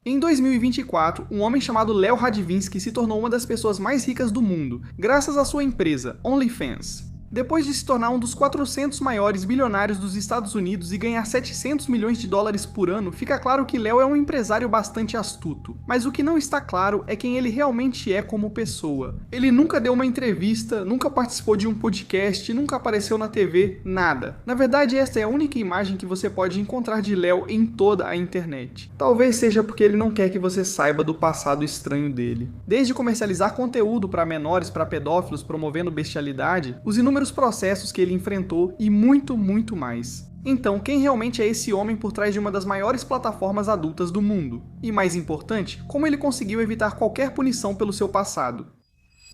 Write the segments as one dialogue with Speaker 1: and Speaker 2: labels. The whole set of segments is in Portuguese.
Speaker 1: Em 2024, um homem chamado Léo Radvinsky se tornou uma das pessoas mais ricas do mundo, graças à sua empresa, OnlyFans. Depois de se tornar um dos 400 maiores bilionários dos Estados Unidos e ganhar 700 milhões de dólares por ano, fica claro que Léo é um empresário bastante astuto. Mas o que não está claro é quem ele realmente é como pessoa. Ele nunca deu uma entrevista, nunca participou de um podcast, nunca apareceu na TV, nada. Na verdade, esta é a única imagem que você pode encontrar de Léo em toda a internet. Talvez seja porque ele não quer que você saiba do passado estranho dele. Desde comercializar conteúdo para menores, para pedófilos, promovendo bestialidade, os inúmeros processos que ele enfrentou e muito mais. Então, quem realmente é esse homem por trás de uma das maiores plataformas adultas do mundo? E mais importante, como ele conseguiu evitar qualquer punição pelo seu passado?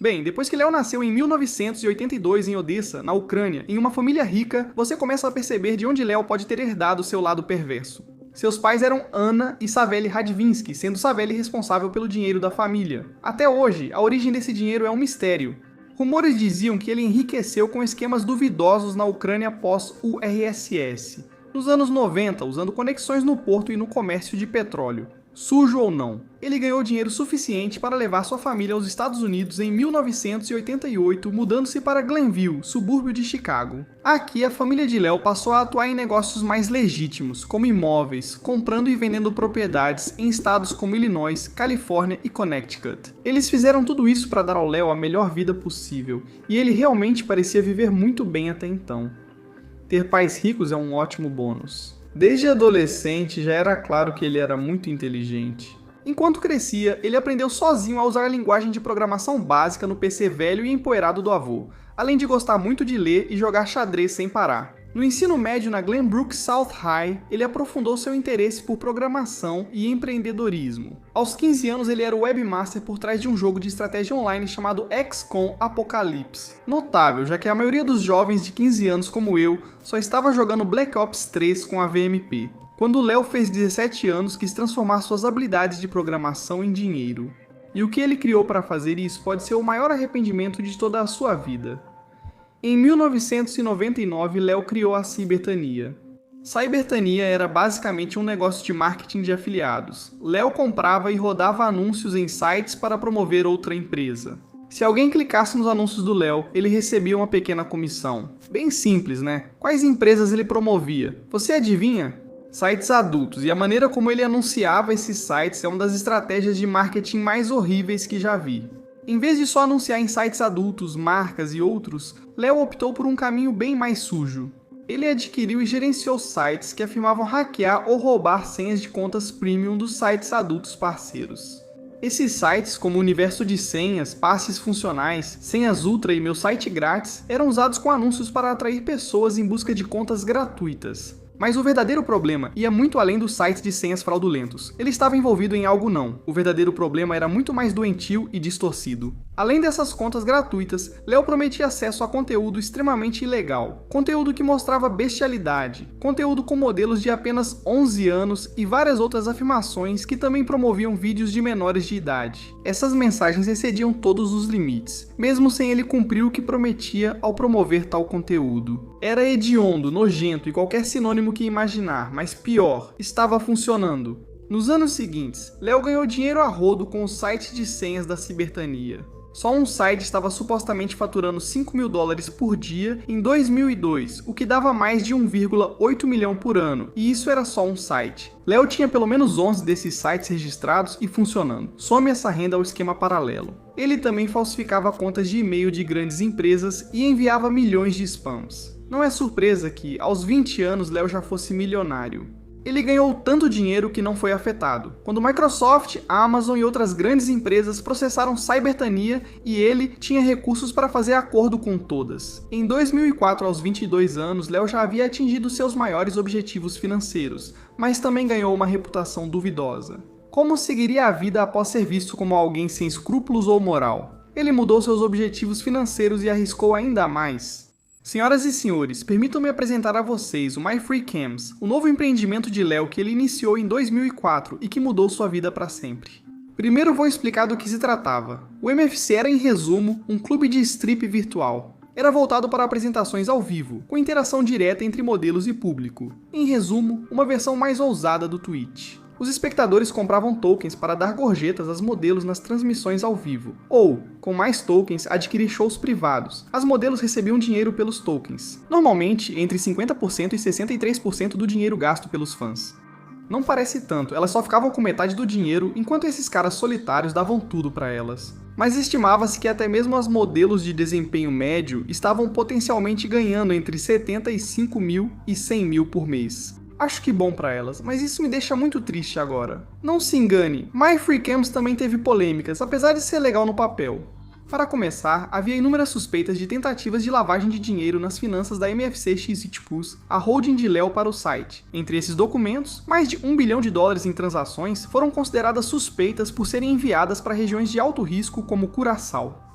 Speaker 1: Bem, depois que Léo nasceu em 1982 em Odessa, na Ucrânia, em uma família rica, você começa a perceber de onde Léo pode ter herdado seu lado perverso. Seus pais eram Anna e Savelly Radvinsky, sendo Savelly responsável pelo dinheiro da família. Até hoje, a origem desse dinheiro é um mistério. Rumores diziam que ele enriqueceu com esquemas duvidosos na Ucrânia pós-URSS, nos anos 90, usando conexões no porto e no comércio de petróleo. Sujo ou não, ele ganhou dinheiro suficiente para levar sua família aos Estados Unidos em 1988, mudando-se para Glenville, subúrbio de Chicago. Aqui, a família de Léo passou a atuar em negócios mais legítimos, como imóveis, comprando e vendendo propriedades em estados como Illinois, Califórnia e Connecticut. Eles fizeram tudo isso para dar ao Léo a melhor vida possível, e ele realmente parecia viver muito bem até então. Ter pais ricos é um ótimo bônus. Desde adolescente já era claro que ele era muito inteligente. Enquanto crescia, ele aprendeu sozinho a usar a linguagem de programação básica no PC velho e empoeirado do avô, além de gostar muito de ler e jogar xadrez sem parar. No ensino médio na Glenbrook South High, ele aprofundou seu interesse por programação e empreendedorismo. Aos 15 anos, ele era o webmaster por trás de um jogo de estratégia online chamado XCOM Apocalypse. Notável, já que a maioria dos jovens de 15 anos como eu só estava jogando Black Ops 3 com a VMP. Quando Léo fez 17 anos, quis transformar suas habilidades de programação em dinheiro. E o que ele criou para fazer isso pode ser o maior arrependimento de toda a sua vida. Em 1999, Léo criou a Cybertania. Cybertania era basicamente um negócio de marketing de afiliados. Léo comprava e rodava anúncios em sites para promover outra empresa. Se alguém clicasse nos anúncios do Léo, ele recebia uma pequena comissão. Bem simples, né? Quais empresas ele promovia? Você adivinha? Sites adultos, e a maneira como ele anunciava esses sites é uma das estratégias de marketing mais horríveis que já vi. Em vez de só anunciar em sites adultos, marcas e outros, Léo optou por um caminho bem mais sujo. Ele adquiriu e gerenciou sites que afirmavam hackear ou roubar senhas de contas premium dos sites adultos parceiros. Esses sites, como Universo de Senhas, Passes Funcionais, Senhas Ultra e Meu Site Grátis, eram usados com anúncios para atrair pessoas em busca de contas gratuitas. Mas o verdadeiro problema ia muito além dos sites de senhas fraudulentos. Ele estava envolvido em algo não. O verdadeiro problema era muito mais doentio e distorcido. Além dessas contas gratuitas, Léo prometia acesso a conteúdo extremamente ilegal. Conteúdo que mostrava bestialidade. Conteúdo com modelos de apenas 11 anos e várias outras afirmações que também promoviam vídeos de menores de idade. Essas mensagens excediam todos os limites, mesmo sem ele cumprir o que prometia ao promover tal conteúdo. Era hediondo, nojento e qualquer sinônimo que imaginar, mas pior, estava funcionando. Nos anos seguintes, Léo ganhou dinheiro a rodo com o site de senhas da Cybertania. Só um site estava supostamente faturando $5.000 por dia em 2002, o que dava mais de 1,8 milhão por ano, e isso era só um site. Léo tinha pelo menos 11 desses sites registrados e funcionando. Some essa renda ao esquema paralelo. Ele também falsificava contas de e-mail de grandes empresas e enviava milhões de spams. Não é surpresa que, aos 20 anos, Léo já fosse milionário. Ele ganhou tanto dinheiro que não foi afetado. Quando Microsoft, Amazon e outras grandes empresas processaram Cybertania e ele tinha recursos para fazer acordo com todas. Em 2004, aos 22 anos, Léo já havia atingido seus maiores objetivos financeiros, mas também ganhou uma reputação duvidosa. Como seguiria a vida após ser visto como alguém sem escrúpulos ou moral? Ele mudou seus objetivos financeiros e arriscou ainda mais. Senhoras e senhores, permitam-me apresentar a vocês o MyFreeCams, o novo empreendimento de Léo que ele iniciou em 2004 e que mudou sua vida para sempre. Primeiro vou explicar do que se tratava. O MFC era, em resumo, um clube de strip virtual. Era voltado para apresentações ao vivo, com interação direta entre modelos e público. Em resumo, uma versão mais ousada do Twitch. Os espectadores compravam tokens para dar gorjetas aos modelos nas transmissões ao vivo, ou, com mais tokens, adquirir shows privados. As modelos recebiam dinheiro pelos tokens, normalmente entre 50% e 63% do dinheiro gasto pelos fãs. Não parece tanto, elas só ficavam com metade do dinheiro, enquanto esses caras solitários davam tudo para elas. Mas estimava-se que até mesmo as modelos de desempenho médio estavam potencialmente ganhando entre 75 mil e 100 mil por mês. Acho que bom pra elas, mas isso me deixa muito triste agora. Não se engane, MyFreeCams também teve polêmicas, apesar de ser legal no papel. Para começar, havia inúmeras suspeitas de tentativas de lavagem de dinheiro nas finanças da MFC X-Plus, a holding de Léo para o site. Entre esses documentos, mais de $1 bilhão em transações foram consideradas suspeitas por serem enviadas para regiões de alto risco como Curaçao.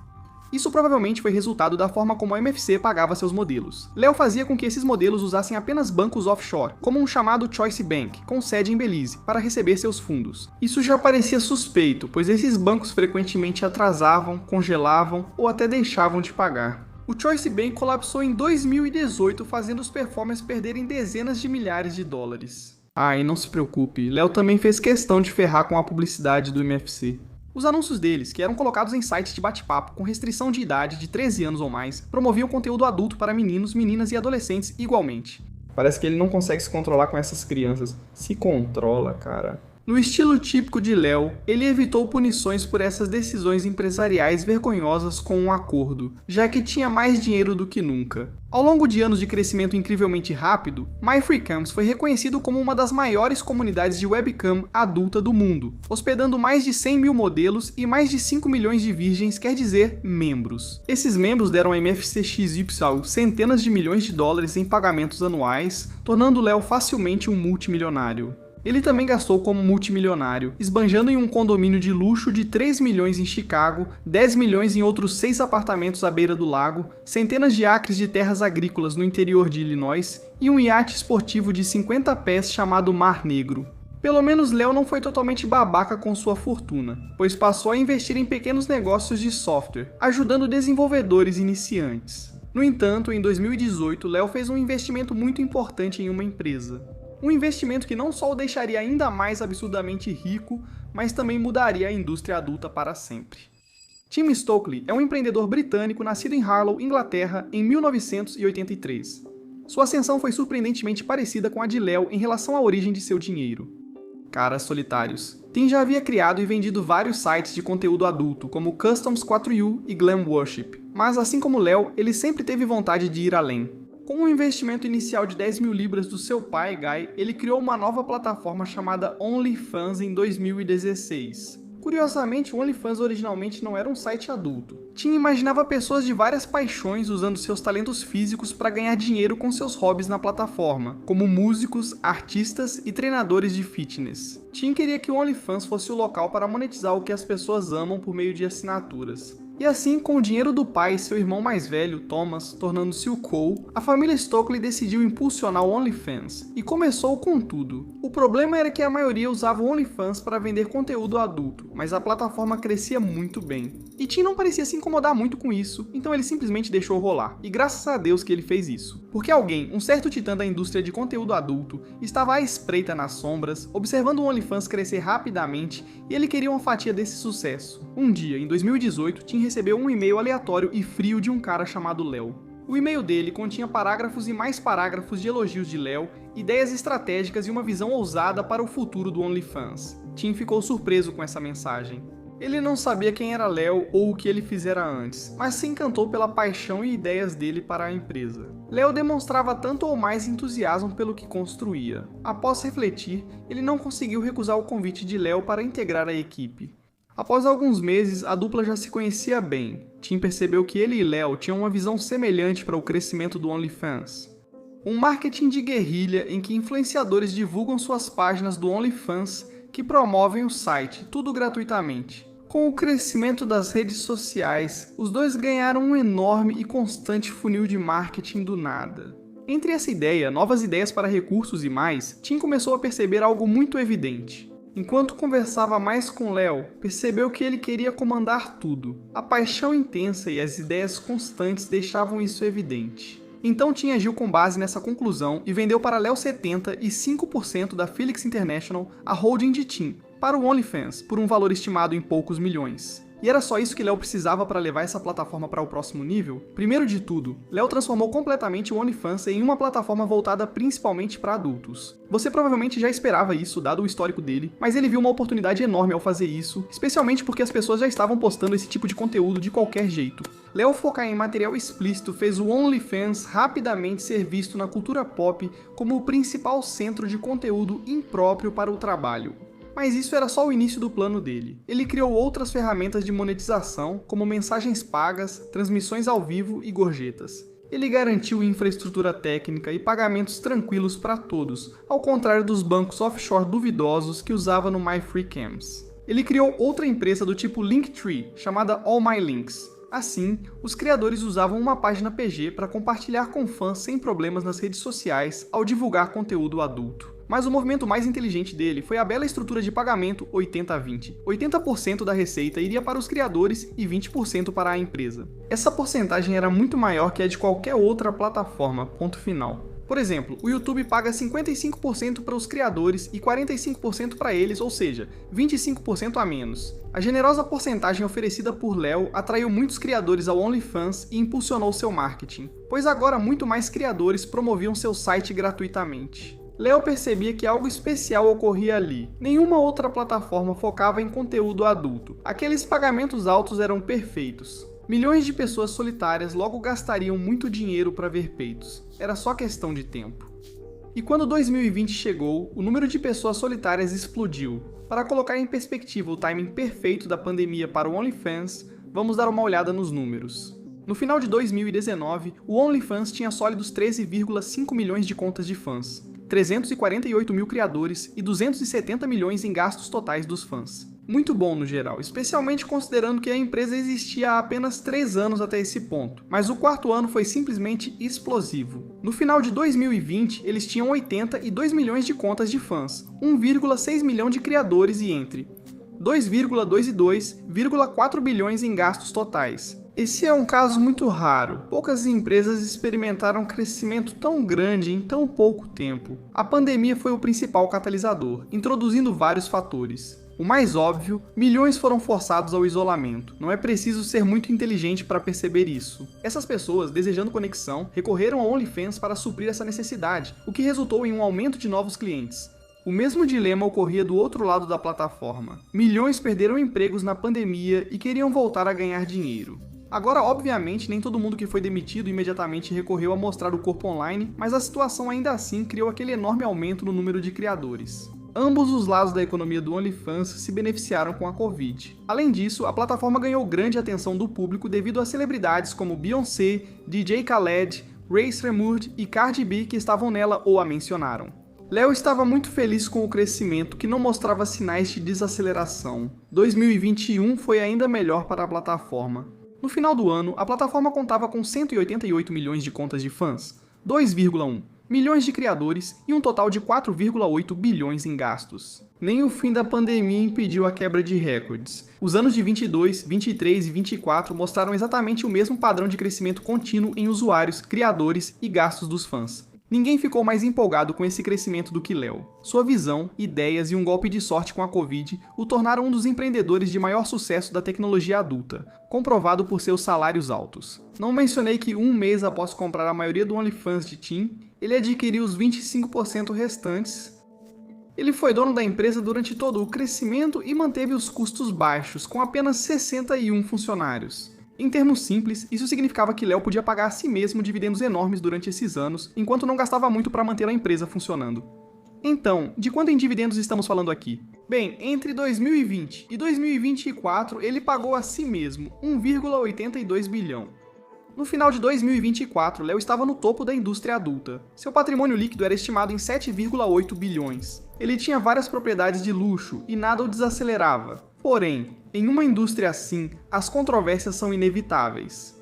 Speaker 1: Isso provavelmente foi resultado da forma como a MFC pagava seus modelos. Léo fazia com que esses modelos usassem apenas bancos offshore, como um chamado Choice Bank, com sede em Belize, para receber seus fundos. Isso já parecia suspeito, pois esses bancos frequentemente atrasavam, congelavam ou até deixavam de pagar. O Choice Bank colapsou em 2018, fazendo os performers perderem dezenas de milhares de dólares. E não se preocupe, Léo também fez questão de ferrar com a publicidade do MFC. Os anúncios deles, que eram colocados em sites de bate-papo com restrição de idade de 13 anos ou mais, promoviam conteúdo adulto para meninos, meninas e adolescentes igualmente. Parece que ele não consegue se controlar com essas crianças. Se controla, cara. No estilo típico de Léo, ele evitou punições por essas decisões empresariais vergonhosas com um acordo, já que tinha mais dinheiro do que nunca. Ao longo de anos de crescimento incrivelmente rápido, MyFreeCams foi reconhecido como uma das maiores comunidades de webcam adulta do mundo, hospedando mais de 100 mil modelos e mais de 5 milhões de virgens, quer dizer, membros. Esses membros deram à MFC XY centenas de milhões de dólares em pagamentos anuais, tornando Léo facilmente um multimilionário. Ele também gastou como multimilionário, esbanjando em um condomínio de luxo de 3 milhões em Chicago, 10 milhões em outros 6 apartamentos à beira do lago, centenas de acres de terras agrícolas no interior de Illinois e um iate esportivo de 50 pés chamado Mar Negro. Pelo menos Léo não foi totalmente babaca com sua fortuna, pois passou a investir em pequenos negócios de software, ajudando desenvolvedores iniciantes. No entanto, em 2018, Léo fez um investimento muito importante em uma empresa. Um investimento que não só o deixaria ainda mais absurdamente rico, mas também mudaria a indústria adulta para sempre. Tim Stokely é um empreendedor britânico nascido em Harlow, Inglaterra, em 1983. Sua ascensão foi surpreendentemente parecida com a de Léo em relação à origem de seu dinheiro. Caras solitários. Tim já havia criado e vendido vários sites de conteúdo adulto, como Customs 4U e Glam Worship, mas assim como Léo, ele sempre teve vontade de ir além. Com um investimento inicial de 10 mil libras do seu pai, Guy, ele criou uma nova plataforma chamada OnlyFans em 2016. Curiosamente, o OnlyFans originalmente não era um site adulto. Tim imaginava pessoas de várias paixões usando seus talentos físicos para ganhar dinheiro com seus hobbies na plataforma, como músicos, artistas e treinadores de fitness. Tim queria que o OnlyFans fosse o local para monetizar o que as pessoas amam por meio de assinaturas. E assim, com o dinheiro do pai e seu irmão mais velho, Thomas, tornando-se o Cole, a família Stokely decidiu impulsionar o OnlyFans, e começou com tudo. O problema era que a maioria usava o OnlyFans para vender conteúdo adulto, mas a plataforma crescia muito bem. E Tim não parecia se incomodar muito com isso, então ele simplesmente deixou rolar. E graças a Deus que ele fez isso. Porque alguém, um certo titã da indústria de conteúdo adulto, estava à espreita nas sombras, observando o OnlyFans crescer rapidamente, e ele queria uma fatia desse sucesso. Um dia, em 2018, Tim recebeu um e-mail aleatório e frio de um cara chamado Léo. O e-mail dele continha parágrafos e mais parágrafos de elogios de Léo, ideias estratégicas e uma visão ousada para o futuro do OnlyFans. Tim ficou surpreso com essa mensagem. Ele não sabia quem era Léo ou o que ele fizera antes, mas se encantou pela paixão e ideias dele para a empresa. Léo demonstrava tanto ou mais entusiasmo pelo que construía. Após refletir, ele não conseguiu recusar o convite de Léo para integrar a equipe. Após alguns meses, a dupla já se conhecia bem. Tim percebeu que ele e Léo tinham uma visão semelhante para o crescimento do OnlyFans. Um marketing de guerrilha em que influenciadores divulgam suas páginas do OnlyFans que promovem o site, tudo gratuitamente. Com o crescimento das redes sociais, os dois ganharam um enorme e constante funil de marketing do nada. Entre essa ideia, novas ideias para recursos e mais, Tim começou a perceber algo muito evidente. Enquanto conversava mais com Léo, percebeu que ele queria comandar tudo. A paixão intensa e as ideias constantes deixavam isso evidente. Então Tim agiu com base nessa conclusão e vendeu para Léo 70% e 5% da Felix International, a holding de Tim, para o OnlyFans, por um valor estimado em poucos milhões. E era só isso que Léo precisava para levar essa plataforma para o próximo nível? Primeiro de tudo, Léo transformou completamente o OnlyFans em uma plataforma voltada principalmente para adultos. Você provavelmente já esperava isso, dado o histórico dele, mas ele viu uma oportunidade enorme ao fazer isso, especialmente porque as pessoas já estavam postando esse tipo de conteúdo de qualquer jeito. Léo, ao focar em material explícito, fez o OnlyFans rapidamente ser visto na cultura pop como o principal centro de conteúdo impróprio para o trabalho. Mas isso era só o início do plano dele. Ele criou outras ferramentas de monetização, como mensagens pagas, transmissões ao vivo e gorjetas. Ele garantiu infraestrutura técnica e pagamentos tranquilos para todos, ao contrário dos bancos offshore duvidosos que usava no MyFreeCams. Ele criou outra empresa do tipo Linktree, chamada All My Links. Assim, os criadores usavam uma página PG para compartilhar com fãs sem problemas nas redes sociais ao divulgar conteúdo adulto. Mas o movimento mais inteligente dele foi a bela estrutura de pagamento 80-20. 80% da receita iria para os criadores e 20% para a empresa. Essa porcentagem era muito maior que a de qualquer outra plataforma, ponto final. Por exemplo, o YouTube paga 55% para os criadores e 45% para eles, ou seja, 25% a menos. A generosa porcentagem oferecida por Léo atraiu muitos criadores ao OnlyFans e impulsionou seu marketing, pois agora muito mais criadores promoviam seu site gratuitamente. Léo percebia que algo especial ocorria ali. Nenhuma outra plataforma focava em conteúdo adulto. Aqueles pagamentos altos eram perfeitos. Milhões de pessoas solitárias logo gastariam muito dinheiro para ver peitos. Era só questão de tempo. E quando 2020 chegou, o número de pessoas solitárias explodiu. Para colocar em perspectiva o timing perfeito da pandemia para o OnlyFans, vamos dar uma olhada nos números. No final de 2019, o OnlyFans tinha sólidos 13,5 milhões de contas de fãs, 348 mil criadores e 270 milhões em gastos totais dos fãs. Muito bom no geral, especialmente considerando que a empresa existia há apenas 3 anos até esse ponto, mas o quarto ano foi simplesmente explosivo. No final de 2020, eles tinham 82 milhões de contas de fãs, 1,6 milhão de criadores e entre 2,2 e 2,4 bilhões em gastos totais. Esse é um caso muito raro. Poucas empresas experimentaram um crescimento tão grande em tão pouco tempo. A pandemia foi o principal catalisador, introduzindo vários fatores. O mais óbvio, milhões foram forçados ao isolamento. Não é preciso ser muito inteligente para perceber isso. Essas pessoas, desejando conexão, recorreram ao OnlyFans para suprir essa necessidade, o que resultou em um aumento de novos clientes. O mesmo dilema ocorria do outro lado da plataforma. Milhões perderam empregos na pandemia e queriam voltar a ganhar dinheiro. Agora, obviamente, nem todo mundo que foi demitido imediatamente recorreu a mostrar o corpo online, mas a situação ainda assim criou aquele enorme aumento no número de criadores. Ambos os lados da economia do OnlyFans se beneficiaram com a Covid. Além disso, a plataforma ganhou grande atenção do público devido a celebridades como Beyoncé, DJ Khaled, Ray Sremmurd e Cardi B que estavam nela ou a mencionaram. Léo estava muito feliz com o crescimento, que não mostrava sinais de desaceleração. 2021 foi ainda melhor para a plataforma. No final do ano, a plataforma contava com 188 milhões de contas de fãs, 2,1 milhões de criadores e um total de 4,8 bilhões em gastos. Nem o fim da pandemia impediu a quebra de recordes. Os anos de 22, 23 e 24 mostraram exatamente o mesmo padrão de crescimento contínuo em usuários, criadores e gastos dos fãs. Ninguém ficou mais empolgado com esse crescimento do que Léo. Sua visão, ideias e um golpe de sorte com a Covid o tornaram um dos empreendedores de maior sucesso da tecnologia adulta, comprovado por seus salários altos. Não mencionei que um mês após comprar a maioria do OnlyFans de Tim, ele adquiriu os 25% restantes. Ele foi dono da empresa durante todo o crescimento e manteve os custos baixos, com apenas 61 funcionários. Em termos simples, isso significava que Léo podia pagar a si mesmo dividendos enormes durante esses anos, enquanto não gastava muito para manter a empresa funcionando. Então, de quanto em dividendos estamos falando aqui? Bem, entre 2020 e 2024, ele pagou a si mesmo 1,82 bilhão. No final de 2024, Léo estava no topo da indústria adulta. Seu patrimônio líquido era estimado em 7,8 bilhões. Ele tinha várias propriedades de luxo e nada o desacelerava. Porém, em uma indústria assim, as controvérsias são inevitáveis.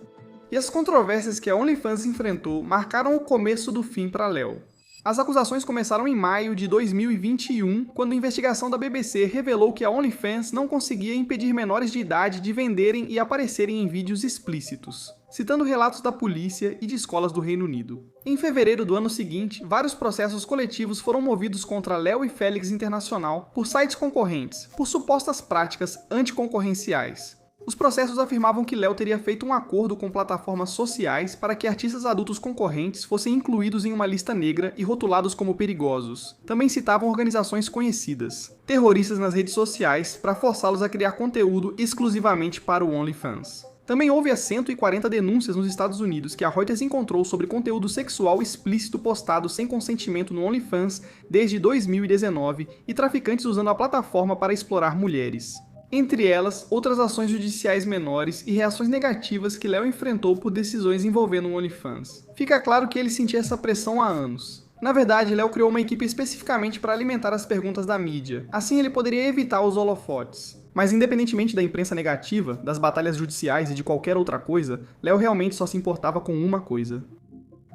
Speaker 1: E as controvérsias que a OnlyFans enfrentou marcaram o começo do fim para Léo. As acusações começaram em maio de 2021, quando a investigação da BBC revelou que a OnlyFans não conseguia impedir menores de idade de venderem e aparecerem em vídeos explícitos, citando relatos da polícia e de escolas do Reino Unido. Em fevereiro do ano seguinte, vários processos coletivos foram movidos contra Léo e Félix Internacional por sites concorrentes, por supostas práticas anticoncorrenciais. Os processos afirmavam que Léo teria feito um acordo com plataformas sociais para que artistas adultos concorrentes fossem incluídos em uma lista negra e rotulados como perigosos. Também citavam organizações conhecidas, terroristas nas redes sociais, para forçá-los a criar conteúdo exclusivamente para o OnlyFans. Também houve as 140 denúncias nos Estados Unidos que a Reuters encontrou sobre conteúdo sexual explícito postado sem consentimento no OnlyFans desde 2019 e traficantes usando a plataforma para explorar mulheres. Entre elas, outras ações judiciais menores e reações negativas que Léo enfrentou por decisões envolvendo o OnlyFans. Fica claro que ele sentia essa pressão há anos. Na verdade, Léo criou uma equipe especificamente para alimentar as perguntas da mídia. Assim ele poderia evitar os holofotes. Mas independentemente da imprensa negativa, das batalhas judiciais e de qualquer outra coisa, Léo realmente só se importava com uma coisa: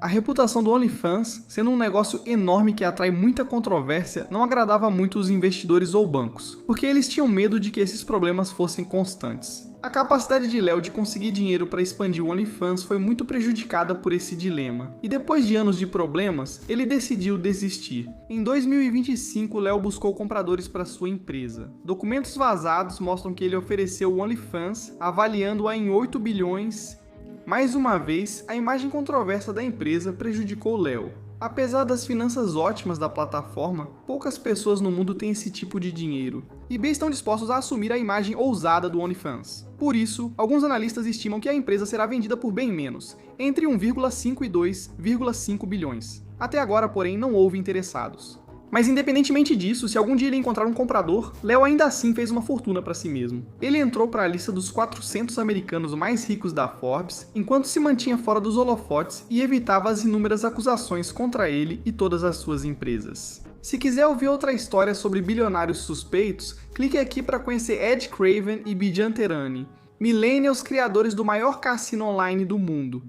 Speaker 1: a reputação do OnlyFans, sendo um negócio enorme que atrai muita controvérsia, não agradava muito os investidores ou bancos, porque eles tinham medo de que esses problemas fossem constantes. A capacidade de Léo de conseguir dinheiro para expandir o OnlyFans foi muito prejudicada por esse dilema, e depois de anos de problemas, ele decidiu desistir. Em 2025, Léo buscou compradores para sua empresa. Documentos vazados mostram que ele ofereceu o OnlyFans, avaliando-a em 8 bilhões. Mais uma vez, a imagem controversa da empresa prejudicou Léo. Apesar das finanças ótimas da plataforma, poucas pessoas no mundo têm esse tipo de dinheiro, e bem estão dispostos a assumir a imagem ousada do OnlyFans. Por isso, alguns analistas estimam que a empresa será vendida por bem menos, entre 1,5 e 2,5 bilhões. Até agora, porém, não houve interessados. Mas independentemente disso, se algum dia ele encontrar um comprador, Léo ainda assim fez uma fortuna para si mesmo. Ele entrou para a lista dos 400 americanos mais ricos da Forbes, enquanto se mantinha fora dos holofotes e evitava as inúmeras acusações contra ele e todas as suas empresas. Se quiser ouvir outra história sobre bilionários suspeitos, clique aqui para conhecer Ed Craven e Bijan Terani, millennials criadores do maior cassino online do mundo.